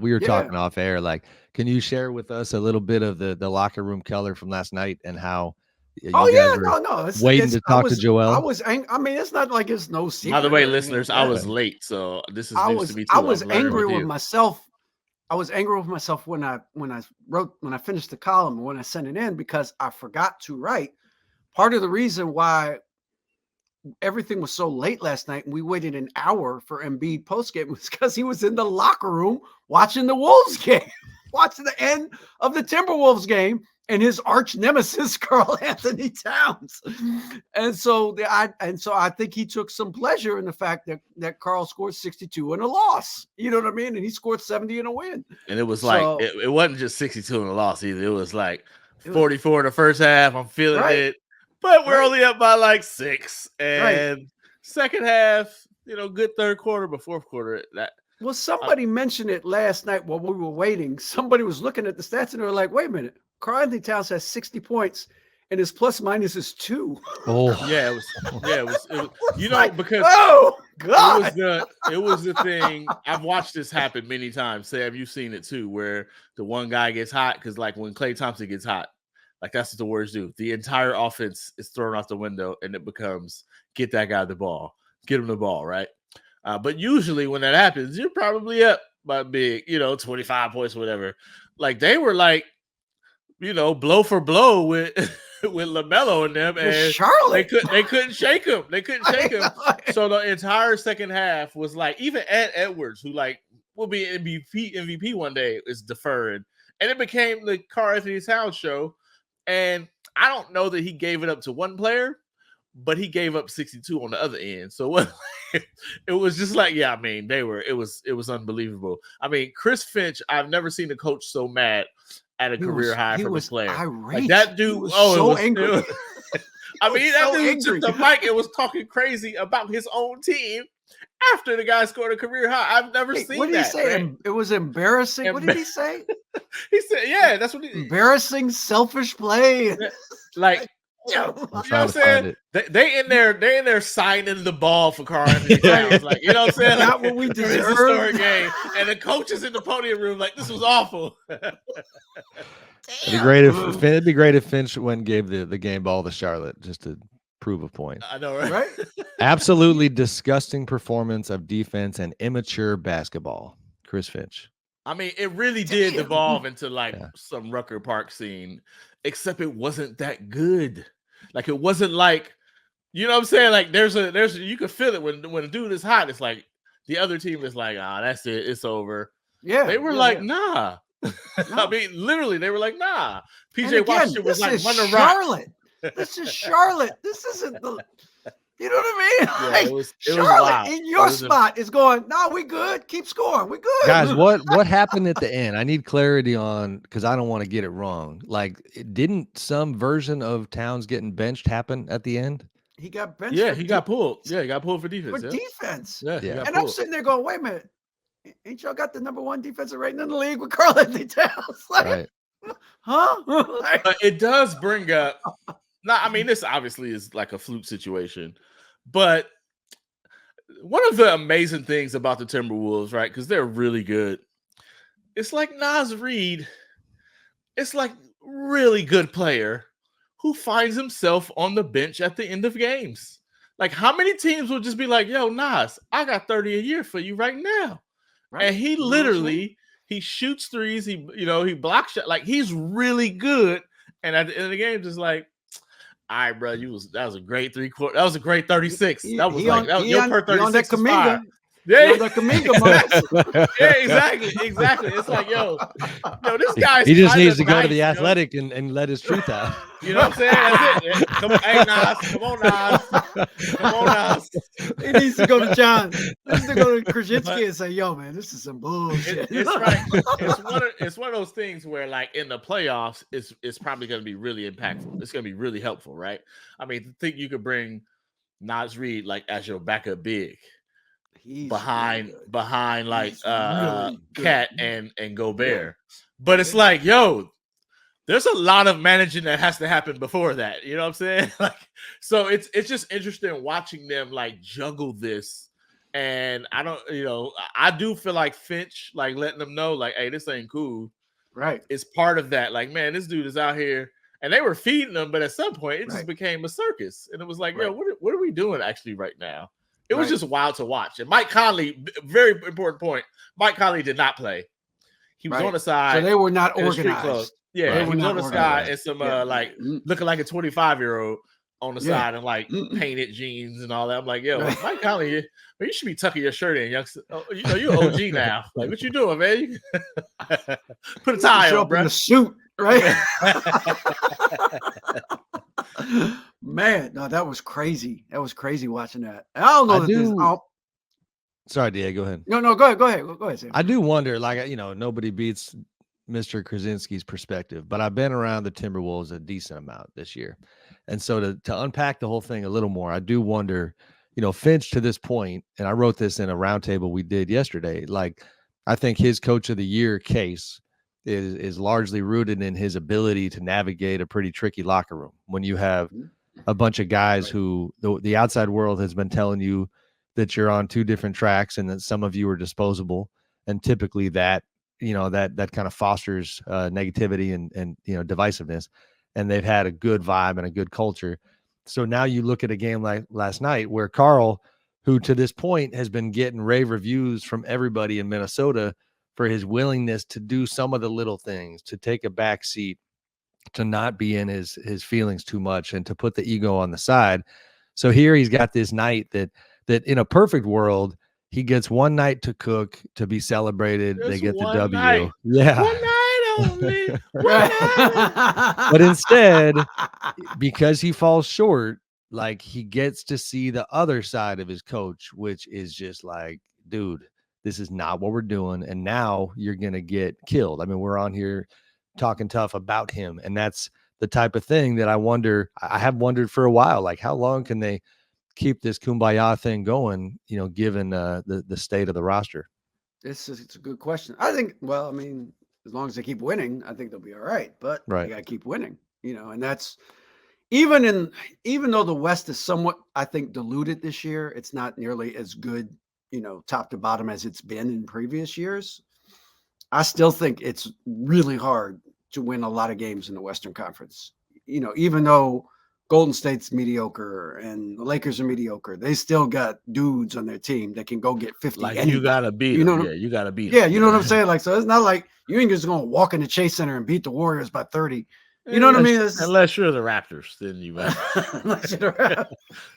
We were talking off air. Like, can you share with us a little bit of the locker room color from last night and how Oh you guys yeah, were no. waiting It's to talk to I Joel? was I mean, it's not like it's no By the secret way, or anything listeners, like I that. was late, so this is I news to was me I too. I'm was learning angry with with you. myself. I was angry with myself when I finished the column and when I sent it in because I forgot to write. Part of the reason why everything was so late last night and we waited an hour for Embiid postgame was because he was in the locker room watching the Wolves game, watching the end of the Timberwolves game, and his arch nemesis Carl Anthony Towns. And so I think he took some pleasure in the fact that Carl scored 62 in a loss. You know what I mean? And he scored 70 in a win. And it was like So it wasn't just 62 in the loss either. It was like 44 in the first half. I'm feeling right, it, but we're right, only up by like 6. right. And second half, good third quarter, but fourth quarter that. Well, somebody mentioned it last night while we were waiting. Somebody was looking at the stats and they were like, wait a minute, Karl Anthony Towns has 60 points and his plus minus is 2. Oh, Yeah, it was Like, because oh God. it was the thing. I've watched this happen many times. Sam, you've seen it too, where the one guy gets hot because like when Klay Thompson gets hot, like that's what the Warriors do. The entire offense is thrown out the window and it becomes get that guy the ball, get him the ball, right? But usually when that happens, you're probably up by big, 25 points or whatever. Like they were like, blow for blow with with LaMelo and them, and Charlotte. they couldn't shake him. They couldn't shake him. So the entire second half was like, even Ed Edwards, who like will be MVP one day, is deferring, and it became the Karl Anthony Towns show. And I don't know that he gave it up to one player, but he gave up 62 on the other end. So it was just like, yeah, I mean, it was unbelievable. I mean, Chris Finch, I've never seen a coach so mad at a career high from a player. Irate. Like that dude was so angry. I mean, that dude took the mic and was talking crazy about his own team after the guy scored a career high. I've never seen that. What did he say? Right? It was embarrassing. What did he say? He said, yeah, that's what he embarrassing, selfish play. Like, you know what I'm saying? They in there signing the ball for Karl Anthony Towns. Like, you know what I'm saying? Not what we deserve. Game. And the coach is in the podium room like, this was awful. It'd be great if Finch went and gave the game ball to Charlotte just to prove a point. I know, right? Absolutely disgusting performance of defense and immature basketball. Chris Finch. I mean, it really did devolve into like some Rucker Park scene, except it wasn't that good. Like it wasn't like, you know what I'm saying? Like there's you can feel it when a dude is hot. It's like the other team is like, that's it, it's over. Yeah, they were nah. No. I mean, literally, they were like, nah. PJ Washington was like, run the Charlotte. This is Charlotte. This isn't the. You know what I mean? Yeah, like, it was Charlotte wild. In your spot is going, no, we good. Keep scoring. We good. Guys, what happened at the end? I need clarity on, because I don't want to get it wrong. Like, didn't some version of Towns getting benched happen at the end? He got benched. Yeah, he got pulled. Yeah, he got pulled for defense. For defense. Yeah. And I'm sitting there going, wait a minute. Ain't y'all got the number one defensive rating in the league with Karl Anthony Towns? Like, right. Huh? But it does bring up. Now, I mean, this obviously is like a fluke situation, but one of the amazing things about the Timberwolves, right? Because they're really good. It's like Naz Reid. It's like really good player who finds himself on the bench at the end of games. Like, how many teams will just be like, "Yo, Naz, I got 30 a year for you right now," right? And he literally he shoots threes. He blocks shot. Like he's really good. And at the end of the game, just like, all right, bro, that was a great 3/4. That was a great 36. That was your per 36 is fire. Yeah, exactly. It's like, yo, this guy. He just needs to go to the Athletic and let his truth out. You know what I'm saying? That's it. Come on, hey, Nas. Come on, Nas. He needs to go to John. He needs to go to Krasinski and say, yo, man, this is some bullshit. It's right. It's one of those things where, like, in the playoffs, it's probably going to be really impactful. It's going to be really helpful, right? I mean, think you could bring Naz Reid, like, as your backup big. Behind like Cat and Gobert. But it's like, yo, there's a lot of managing that has to happen before that. You know what I'm saying? Like, so it's just interesting watching them like juggle this And I don't, I do feel like Finch, like letting them know, like, hey, this ain't cool. Right. It's part of that. Like, man, this dude is out here, and they were feeding them, but at some point, it just Right. became a circus, and it was like, yo, Right. what are we doing actually right now? It was Right. just wild to watch. And Mike Conley, very important point. Mike Conley did not play. He was Right. on the side. So they were not in a street club. organized. Yeah, They he were was not on the side organized. and some Yeah. like Mm. looking like a 25-year-old on the Yeah. side and like painted jeans and all that. I'm like, yo, Right. Mike Conley, you should be tucking your shirt in, youngster. Oh, you're OG now. Like, what you doing, man? Put a tie Show on, up bro. in a suit, right? Man, no, that was crazy. That was crazy watching that. And I don't know that this. Sorry, Diego, go ahead. No, go ahead, Sam. I do wonder, like, nobody beats Mr. Krasinski's perspective, but I've been around the Timberwolves a decent amount this year. And so to unpack the whole thing a little more, I do wonder, Finch to this point, and I wrote this in a roundtable we did yesterday, like, I think his coach of the year case is largely rooted in his ability to navigate a pretty tricky locker room when you have a bunch of guys who the outside world has been telling you that you're on two different tracks and that some of you are disposable. And typically that, that kind of fosters negativity and divisiveness. And they've had a good vibe and a good culture. So now you look at a game like last night where Carl, who to this point has been getting rave reviews from everybody in Minnesota for his willingness to do some of the little things, to take a back seat, to not be in his feelings too much and to put the ego on the side. So here he's got this night that in a perfect world, he gets one night to cook, to be celebrated. Just they get the one W. night. Yeah. One night only. One night. But instead, because he falls short, like, he gets to see the other side of his coach, which is just like, dude, this is not what we're doing. And now you're going to get killed. I mean, we're on here talking tough about him. And that's the type of thing that I have wondered for a while, like, how long can they keep this kumbaya thing going, given the state of the roster? It's a good question. I think, well, I mean, as long as they keep winning, I think they'll be all right. But they got to keep winning, and that's even though the West is somewhat, I think, diluted this year, it's not nearly as good, top to bottom as it's been in previous years. I still think it's really hard to win a lot of games in the Western Conference. Even though Golden State's mediocre and the Lakers are mediocre, they still got dudes on their team that can go get 50. Like, anybody. you gotta beat them. Yeah, you gotta beat them. Yeah, you know what I'm saying? Like, so it's not like you ain't just gonna walk in the Chase Center and beat the Warriors by 30. You know what I mean? Unless you're the Raptors, then you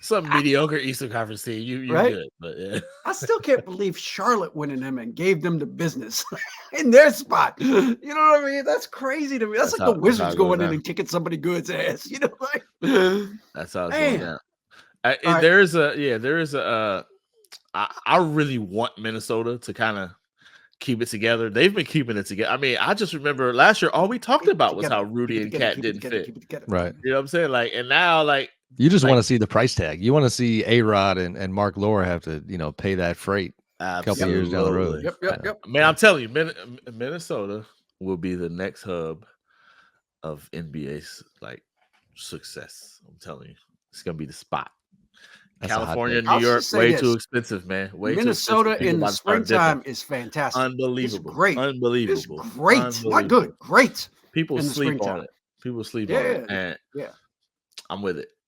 some mediocre Eastern Conference team. You're right? good, but yeah. I still can't believe Charlotte winning them and gave them the business in their spot. You know what I mean? That's crazy to me. That's like the Wizards going in and kicking somebody good's ass. Like that's how it's going down. Right. There is a. I really want Minnesota to kind of keep it together. They've been keeping it together. I mean, I just remember last year all we talked about was how Rudy and Cat didn't fit. Right. You know what I'm saying? Like, and now, like, you just want to see the price tag. You want to see A-Rod and Mark Lore have to, pay that freight a couple years down the road. Yep. Man, I'm telling you, Minnesota will be the next hub of NBA's like success. I'm telling you, it's gonna be the spot. That's California, New York, way too expensive, man. Minnesota in the springtime is fantastic. Unbelievable. It's great. Unbelievable. It's great. Not good. Great. People sleep on it. People sleep on it. And I'm with it.